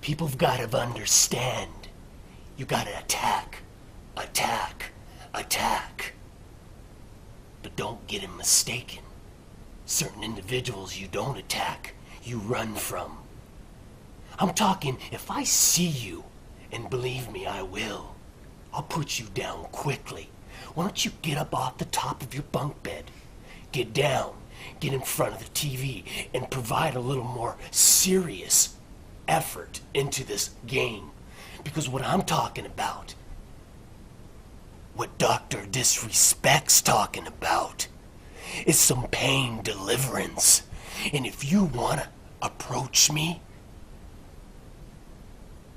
People've got to understand. You gotta attack, attack, attack. But don't get him mistaken. Certain individuals you don't attack, you run from. I'm talking, if I see you, and believe me, I will, I'll put you down quickly. Why don't you get up off the top of your bunk bed? Get down, get in front of the TV, and provide a little more serious effort into this game. Because what I'm talking about, what Drdisrespects talking about, is some pain deliverance. And if you wanna approach me,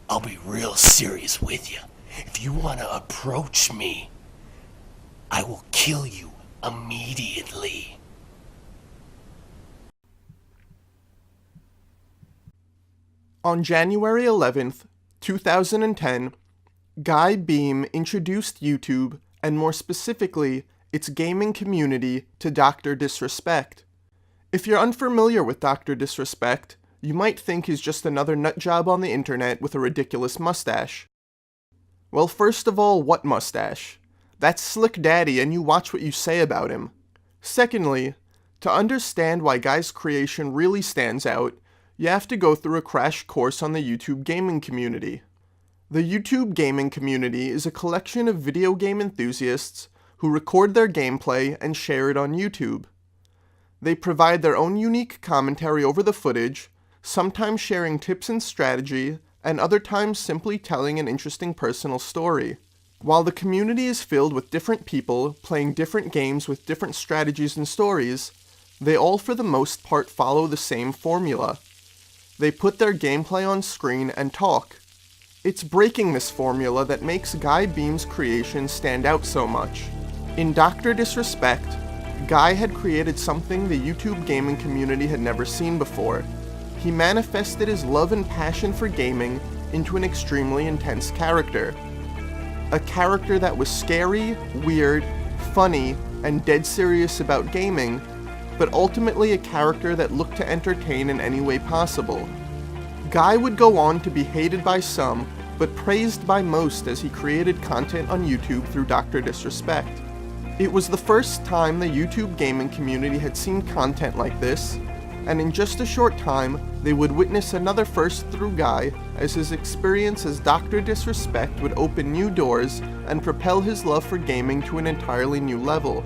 I'll be real serious with you. If you wanna approach me, I will kill you immediately. On January 11th, 2010, Guy Beam introduced YouTube, and more specifically, its gaming community, to Drdisrespect. If you're unfamiliar with Drdisrespect, you might think he's just another nutjob on the internet with a ridiculous mustache. Well, first of all, what mustache? That's Slick Daddy, and you watch what you say about him. Secondly, to understand why Guy's creation really stands out, you have to go through a crash course on the YouTube gaming community. The YouTube gaming community is a collection of video game enthusiasts who record their gameplay and share it on YouTube. They provide their own unique commentary over the footage, sometimes sharing tips and strategy, and other times simply telling an interesting personal story. While the community is filled with different people playing different games with different strategies and stories, they all for the most part follow the same formula. They put their gameplay on screen and talk. It's breaking this formula that makes Guy Beam's creation stand out so much. In Drdisrespect, Guy had created something the YouTube gaming community had never seen before. He manifested his love and passion for gaming into an extremely intense character. A character that was scary, weird, funny, and dead serious about gaming, but ultimately a character that looked to entertain in any way possible. Guy would go on to be hated by some, but praised by most as he created content on YouTube through Drdisrespect. It was the first time the YouTube gaming community had seen content like this, and in just a short time, they would witness another first through Guy as his experience as Drdisrespect would open new doors and propel his love for gaming to an entirely new level.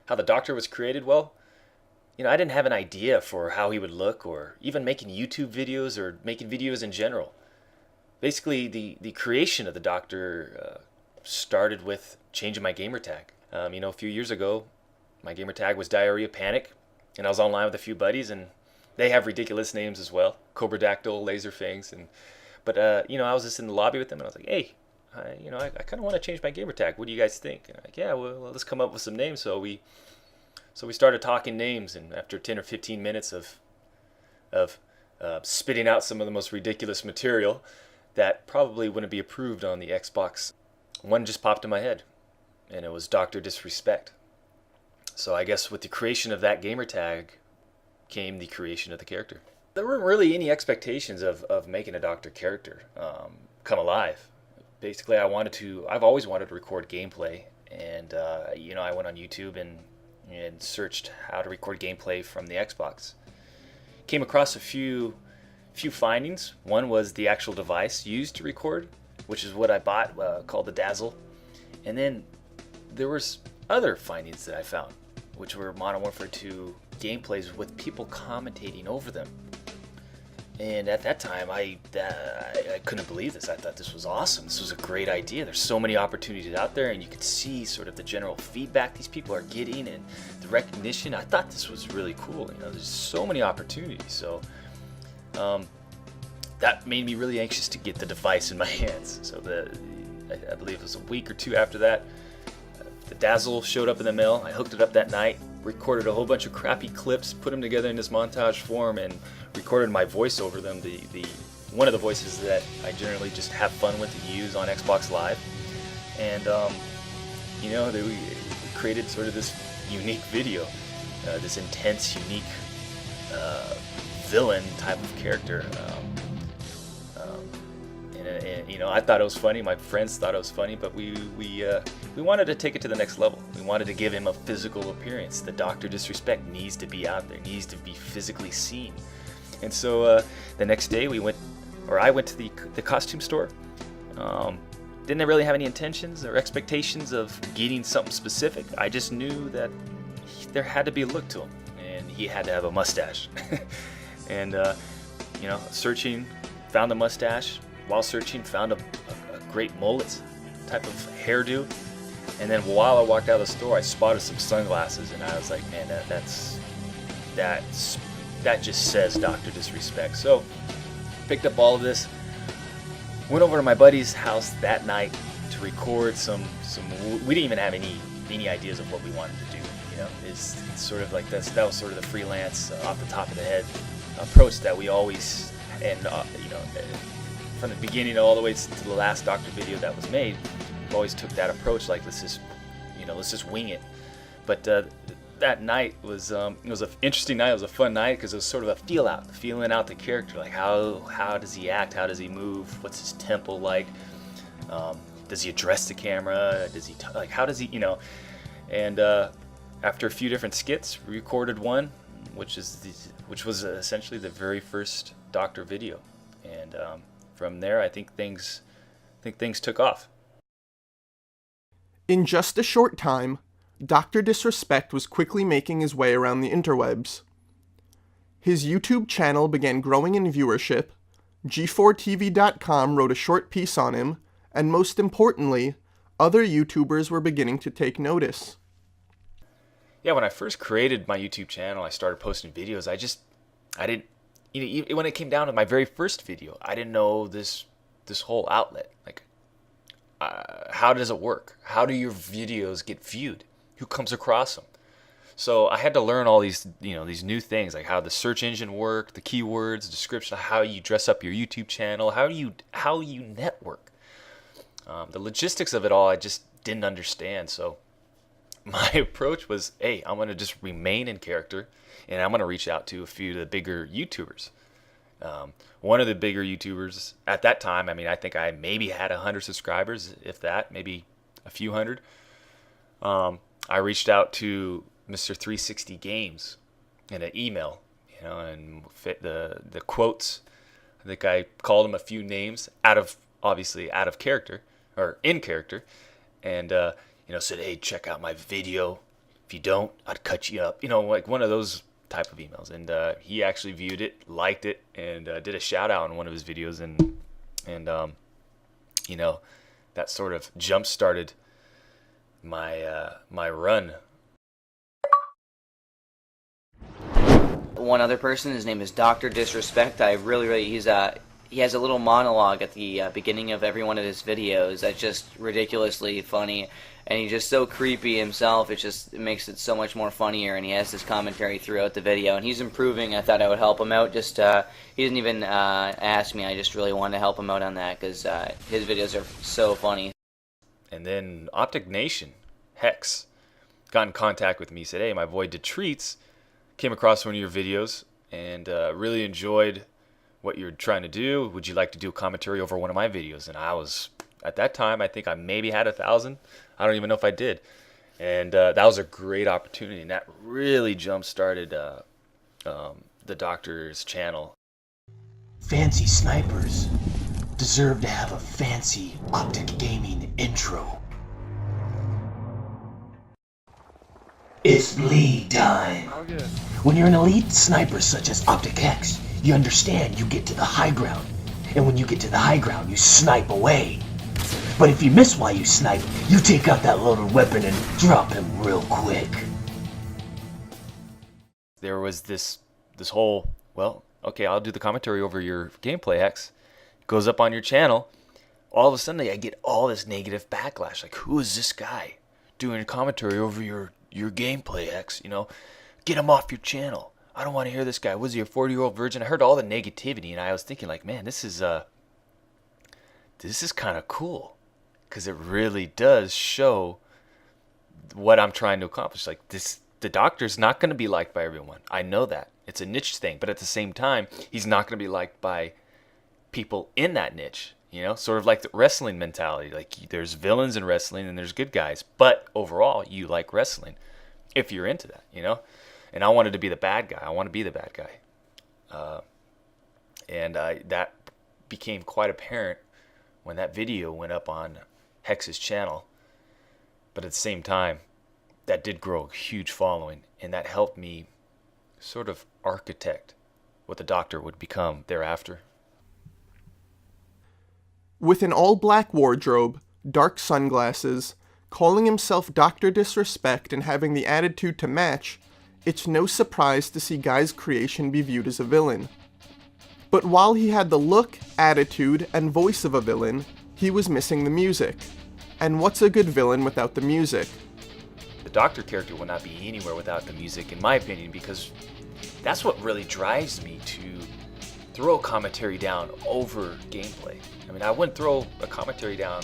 How the Doctor was created? Well, I didn't have an idea for how he would look or even making YouTube videos or making videos in general. Basically, the creation of the Doctor started with changing my gamer tag. A few years ago, my gamer tag was Diarrhea Panic, and I was online with a few buddies, and they have ridiculous names as well. Cobradactyl, Laserfangs, but I was just in the lobby with them, and I was like, hey, I kind of want to change my gamer tag. What do you guys think? And I'm like, yeah, well, let's come up with some names. So we started talking names, and after 10 or 15 minutes of spitting out some of the most ridiculous material that probably wouldn't be approved on the Xbox, one just popped in my head, and it was Drdisrespect. So I guess with the creation of that gamer tag came the creation of the character. There weren't really any expectations of making a Doctor character come alive. Basically, I've always wanted to record gameplay And I went on YouTube and searched how to record gameplay from the Xbox. Came across a few findings. One was the actual device used to record, which is what I bought, called the Dazzle. And then there was other findings that I found, which were Modern Warfare 2 gameplays with people commentating over them. And at that time, I couldn't believe this. I thought this was awesome. This was a great idea. There's so many opportunities out there, and you could see sort of the general feedback these people are getting and the recognition. I thought this was really cool. There's so many opportunities. So that made me really anxious to get the device in my hands. So I believe it was a week or two after that, the Dazzle showed up in the mail. I hooked it up that night, recorded a whole bunch of crappy clips, put them together in this montage form, and recorded my voice over them. The one of the voices that I generally just have fun with and use on Xbox Live. And we created sort of this unique video, this intense, unique villain type of character. And I thought it was funny. My friends thought it was funny, but we wanted to take it to the next level. We wanted to give him a physical appearance. The Dr. Disrespect needs to be out there, needs to be physically seen. And so the next day I went to the costume store. Didn't really have any intentions or expectations of getting something specific. I just knew that there had to be a look to him, and he had to have a mustache. And searching, found the mustache. While searching, found a great mullet type of hairdo. And then while I walked out of the store, I spotted some sunglasses, and I was like, man, that just says Dr. Disrespect. So picked up all of this, went over to my buddy's house that night to record some. We didn't even have any ideas of what we wanted to do. It's sort of like that was sort of the freelance, off the top of the head approach that we always, and from the beginning all the way to the last Doctor video that was made, we always took that approach, like let's just wing it. But that night was it was an interesting night. It was a fun night because it was sort of a feeling out the character, like how does he act, how does he move, what's his tempo like, does he address the camera, does he how does he, and after a few different skits, we recorded one, which was essentially the very first Doctor video, and from there, I think things took off. In just a short time, Dr. Disrespect was quickly making his way around the interwebs. His YouTube channel began growing in viewership, G4TV.com wrote a short piece on him, and most importantly, other YouTubers were beginning to take notice. Yeah, when I first created my YouTube channel, I started posting videos. I didn't, when it came down to my very first video, I didn't know this whole outlet. Like, how does it work? How do your videos get viewed? Who comes across them? So I had to learn all these, these new things, like how the search engine worked, the keywords, description, how you dress up your YouTube channel, how you network. The logistics of it all, I just didn't understand. So my approach was, hey, I'm going to just remain in character, and I'm going to reach out to a few of the bigger YouTubers. One of the bigger YouTubers at that time, I think I maybe had 100 subscribers, if that, maybe a few hundred. I reached out to Mr. 360 Games in an email, and fit the quotes. I think I called him a few names obviously out of character, or in character, and said, hey, check out my video. If you don't, I'd cut you up. Like one of those type of emails. And he actually viewed it, liked it, and did a shout out in one of his videos, and that sort of jump started my run. One other person, his name is Dr. Disrespect. I really, he has a little monologue at the beginning of every one of his videos that's just ridiculously funny, and he's just so creepy himself. It makes it so much more funnier, and he has this commentary throughout the video, and he's improving. I thought I would help him out. He didn't even ask me. I just really wanted to help him out on that because his videos are so funny. And then Optic Nation, Hex, got in contact with me, said, hey, my boy Drdisrespects came across one of your videos and really enjoyed what you're trying to do. Would you like to do a commentary over one of my videos? And I was At that time, I think I maybe had 1,000. I don't even know if I did. And that was a great opportunity, and that really jump-started the doctor's channel. Fancy snipers deserve to have a fancy Optic Gaming intro. It's league time. When you're an elite sniper such as Optic X, you understand you get to the high ground. And when you get to the high ground, you snipe away. But if you miss while you snipe, you take out that loaded weapon and drop him real quick. There was this whole, well, okay, I'll do the commentary over your gameplay, X. It goes up on your channel. All of a sudden, I get all this negative backlash. Like, who is this guy doing a commentary over your gameplay, X? You know, get him off your channel. I don't want to hear this guy. Was he a 40-year-old virgin? I heard all the negativity, and I was thinking, like, man, this is kind of cool, because it really does show what I'm trying to accomplish. Like, the doctor's not going to be liked by everyone. I know that. It's a niche thing, but at the same time, he's not going to be liked by people in that niche. You know, sort of like the wrestling mentality. Like, there's villains in wrestling and there's good guys, but overall, you like wrestling if you're into that, you know? And I wanted to be the bad guy. I want to be the bad guy. And that became quite apparent when that video went up on Hex's channel. But at the same time, that did grow a huge following, and that helped me sort of architect what the doctor would become thereafter. With an all-black wardrobe, dark sunglasses, calling himself Dr. Disrespect and having the attitude to match, it's no surprise to see Guy's creation be viewed as a villain. But while he had the look, attitude, and voice of a villain, he was missing the music. And what's a good villain without the music? The doctor character will not be anywhere without the music, in my opinion, because that's what really drives me to throw commentary down over gameplay. I mean, I wouldn't throw a commentary down,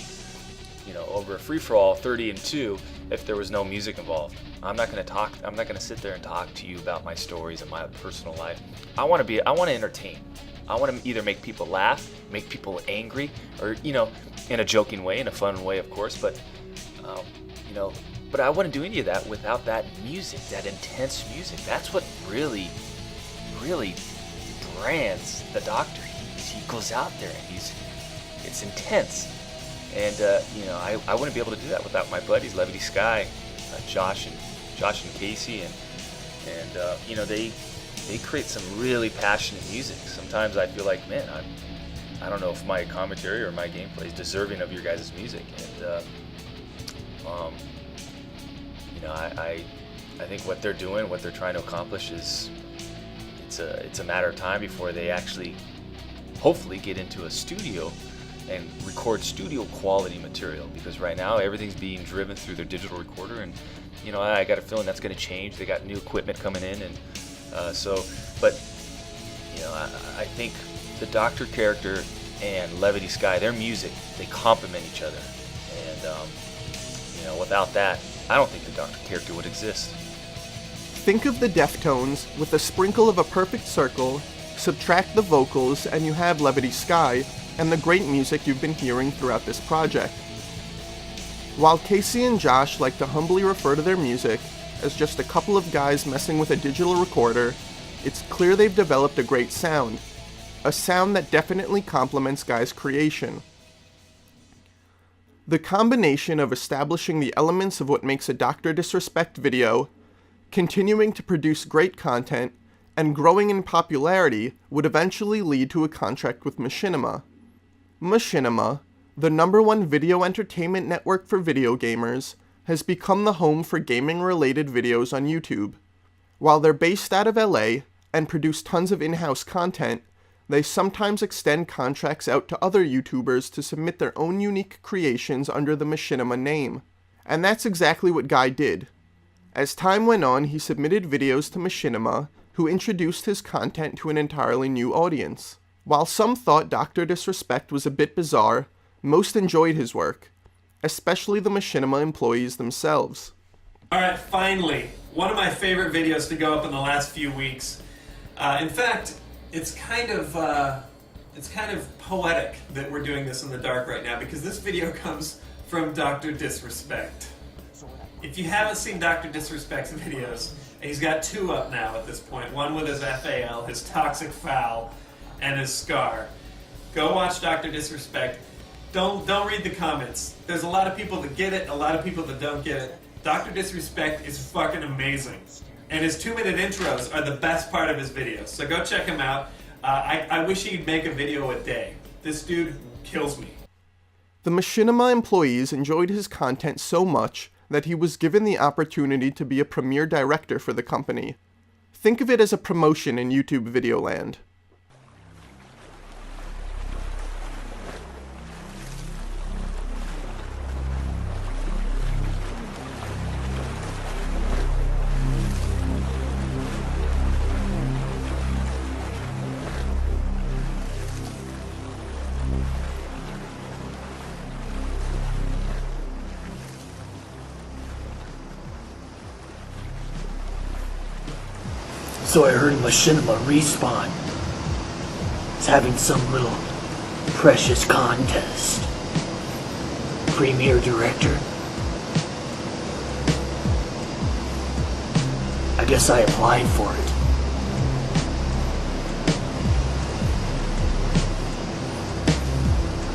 you know, over a free-for-all 30-2 if there was no music involved. I'm not going to sit there and talk to you about my stories and my personal life. I want to entertain. I want to either make people laugh, make people angry, or, you know, in a joking way, in a fun way, of course, but, you know, but I wouldn't do any of that without that music, that intense music. That's what really, really brands the doctor. He goes out there and it's intense. And, you know, I wouldn't be able to do that without my buddies, Levity Sky, Josh and Casey, and you know, they create some really passionate music. Sometimes I feel like, man, I don't know if my commentary or my gameplay is deserving of your guys' music. And, you know, I think what they're doing, what they're trying to accomplish is, it's a matter of time before they actually, hopefully, get into a studio and record studio quality material, because right now everything's being driven through their digital recorder, and you know, I got a feeling that's going to change. They got new equipment coming in, and but you know, I think the Doctor character and Levity Sky, their music, they complement each other, and you know, without that, I don't think the Doctor character would exist. Think of the Deftones with a sprinkle of a perfect circle, subtract the vocals, and you have Levity Sky, and the great music you've been hearing throughout this project. While Casey and Josh like to humbly refer to their music as just a couple of guys messing with a digital recorder, it's clear they've developed a great sound. A sound that definitely complements Guy's creation. The combination of establishing the elements of what makes a Dr. Disrespect video, continuing to produce great content, and growing in popularity would eventually lead to a contract with Machinima. Machinima, the #1 video entertainment network for video gamers, has become the home for gaming-related videos on YouTube. While they're based out of LA and produce tons of in-house content, they sometimes extend contracts out to other YouTubers to submit their own unique creations under the Machinima name. And that's exactly what Guy did. As time went on, he submitted videos to Machinima, who introduced his content to an entirely new audience. While some thought Dr. Disrespect was a bit bizarre, most enjoyed his work, especially the Machinima employees themselves. Alright, finally, one of my favorite videos to go up in the last few weeks. In fact, it's kind of it's kind of poetic that we're doing this in the dark right now because this video comes from Dr. Disrespect. If you haven't seen Dr. Disrespect's videos, and he's got 2 up now at this point, one with his FAL, his Toxic Foul, and his Scar. Go watch Dr. Disrespect. Don't read the comments. There's a lot of people that get it, a lot of people that don't get it. Dr. Disrespect is fucking amazing. And his 2-minute intros are the best part of his videos. So go check him out. I wish he'd make a video a day. This dude kills me. The Machinima employees enjoyed his content so much that he was given the opportunity to be a premiere director for the company. Think of it as a promotion in YouTube video land. So I heard Machinima Respawn is having some little precious contest. Premier Director. I guess I applied for it.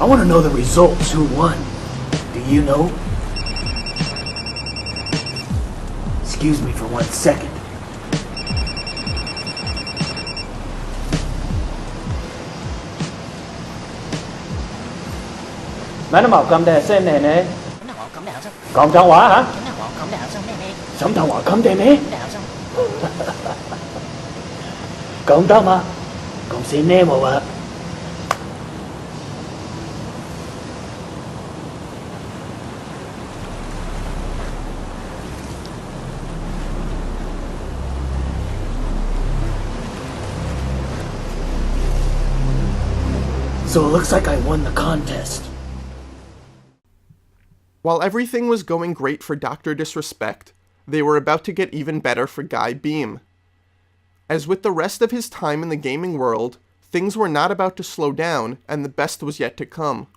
I want to know the results. Who won? Do you know? Excuse me for 1 second. Mấy nó bảo cầm đề xem này nè. Còn trong quả hả? Sống trong quả cầm đề mẹ. Còn trong mà. Còn xin nè mà bà. So it looks like I won the contest. While everything was going great for Dr. Disrespect, they were about to get even better for Guy Beam. As with the rest of his time in the gaming world, things were not about to slow down, and the best was yet to come.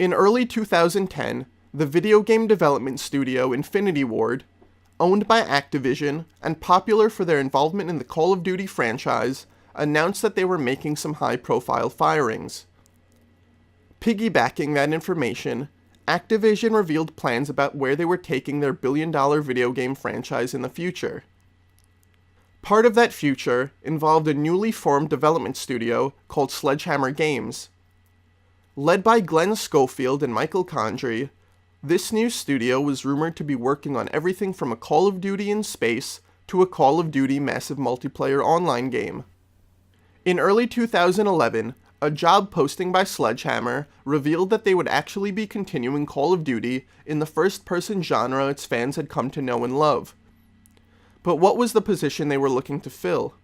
In early 2010, the video game development studio Infinity Ward, owned by Activision and popular for their involvement in the Call of Duty franchise, announced that they were making some high-profile firings. Piggybacking that information, Activision revealed plans about where they were taking their billion-dollar video game franchise in the future. Part of that future involved a newly formed development studio called Sledgehammer Games. Led by Glenn Schofield and Michael Condrey, this new studio was rumored to be working on everything from a Call of Duty in space to a Call of Duty massive multiplayer online game. In early 2011, a job posting by Sledgehammer revealed that they would actually be continuing Call of Duty in the first-person genre its fans had come to know and love. But what was the position they were looking to fill?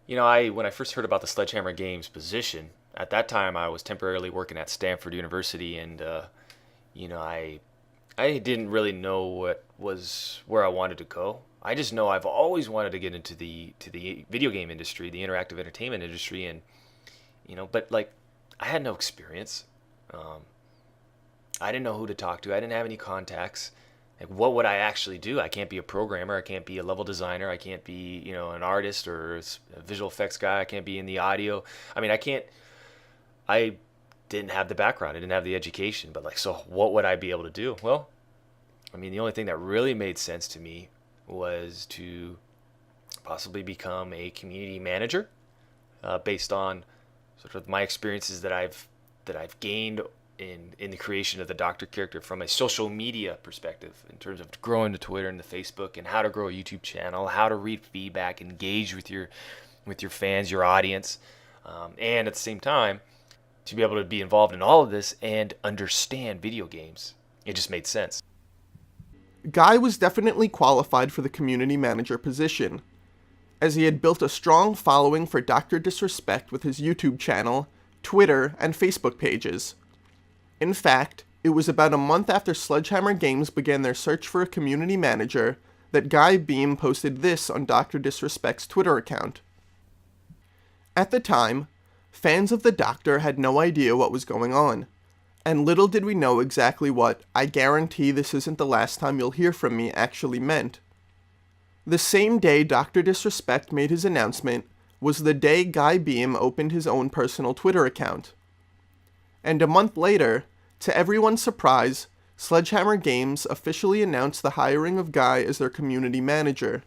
You know, when I first heard about the Sledgehammer Games position, at that time I was temporarily working at Stanford University, and I didn't really know where I wanted to go. I just know I've always wanted to get into the video game industry, the interactive entertainment industry, and but I had no experience. I didn't know who to talk to. I didn't have any contacts. Like, what would I actually do? I can't be a programmer. I can't be a level designer. I can't be, an artist or a visual effects guy. I can't be in the audio. I mean, I didn't have the background. I didn't have the education. But so what would I be able to do? Well, I mean, the only thing that really made sense to me was to possibly become a community manager, based on sort of my experiences that I've gained in the creation of the Doctor character from a social media perspective, in terms of growing the Twitter and the Facebook, and how to grow a YouTube channel, how to read feedback, engage with your fans, your audience, and at the same time to be able to be involved in all of this and understand video games. It just made sense. Guy was definitely qualified for the community manager position, as he had built a strong following for Dr. Disrespect with his YouTube channel, Twitter, and Facebook pages. In fact, it was about a month after Sledgehammer Games began their search for a community manager that Guy Beam posted this on Dr. Disrespect's Twitter account. At the time, fans of the Doctor had no idea what was going on. And little did we know exactly what "I guarantee this isn't the last time you'll hear from me" actually meant. The same day Dr. Disrespect made his announcement was the day Guy Beam opened his own personal Twitter account. And a month later, to everyone's surprise, Sledgehammer Games officially announced the hiring of Guy as their community manager.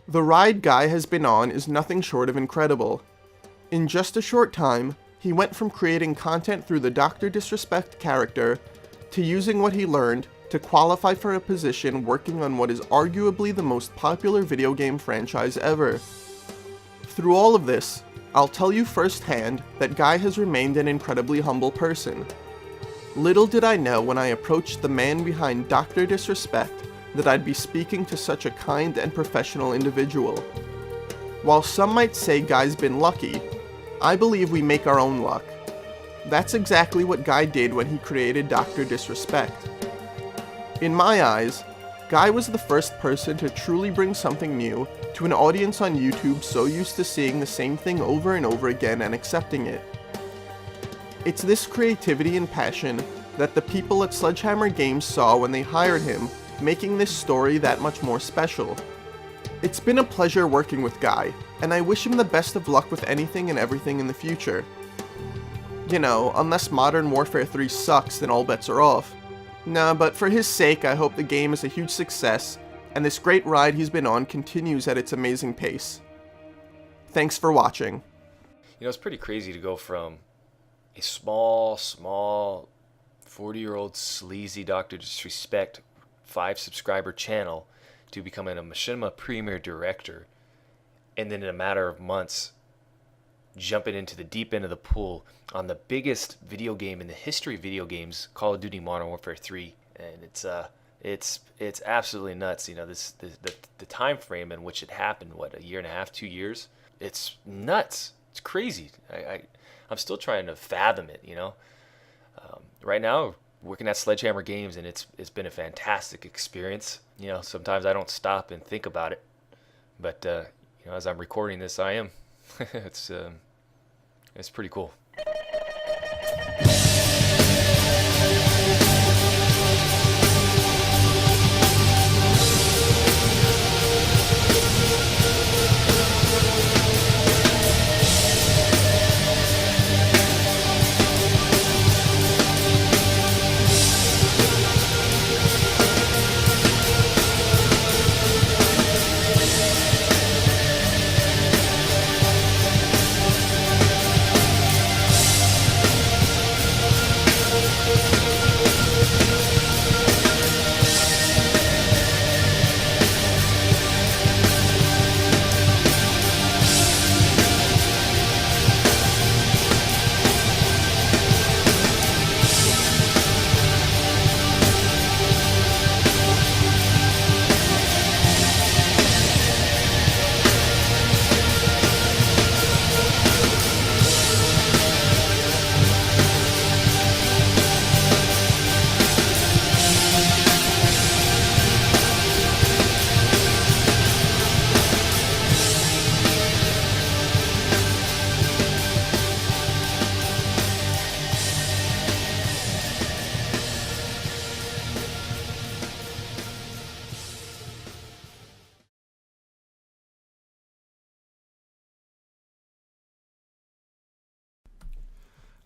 The ride Guy has been on is nothing short of incredible. In just a short time, he went from creating content through the Dr. Disrespect character to using what he learned to qualify for a position working on what is arguably the most popular video game franchise ever. Through all of this, I'll tell you firsthand that Guy has remained an incredibly humble person. Little did I know when I approached the man behind Dr. Disrespect that I'd be speaking to such a kind and professional individual. While some might say Guy's been lucky, I believe we make our own luck. That's exactly what Guy did when he created Dr. Disrespect. In my eyes, Guy was the first person to truly bring something new to an audience on YouTube so used to seeing the same thing over and over again and accepting it. It's this creativity and passion that the people at Sledgehammer Games saw when they hired him, making this story that much more special. It's been a pleasure working with Guy, and I wish him the best of luck with anything and everything in the future. You know, unless Modern Warfare 3 sucks, then all bets are off. Nah, but for his sake, I hope the game is a huge success, and this great ride he's been on continues at its amazing pace. Thanks for watching. You know, it's pretty crazy to go from a small 40-year-old sleazy Dr. Disrespect 5-subscriber channel to becoming a Machinima Premier Director, and then in a matter of months, jumping into the deep end of the pool on the biggest video game in the history of video games, Call of Duty Modern Warfare 3, and it's absolutely nuts. You know, the time frame in which it happened, what, a year and a half, 2 years? It's nuts. It's crazy. I'm still trying to fathom it. You know, right now working at Sledgehammer Games, and it's been a fantastic experience. You know, sometimes I don't stop and think about it, but you know, as I'm recording this, I am. It's pretty cool.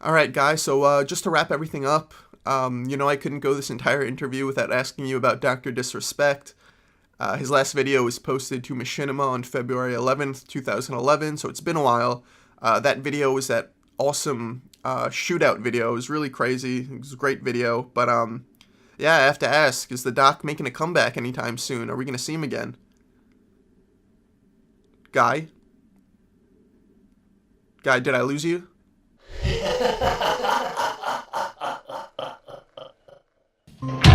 Alright guys, so just to wrap everything up, you know I couldn't go this entire interview without asking you about Dr. Disrespect. His last video was posted to Machinima on February 11th, 2011, so it's been a while. That video was that awesome shootout video. It was really crazy. It was a great video, but yeah, I have to ask, is the Doc making a comeback anytime soon? Are we going to see him again? Guy? Guy, did I lose you? Ha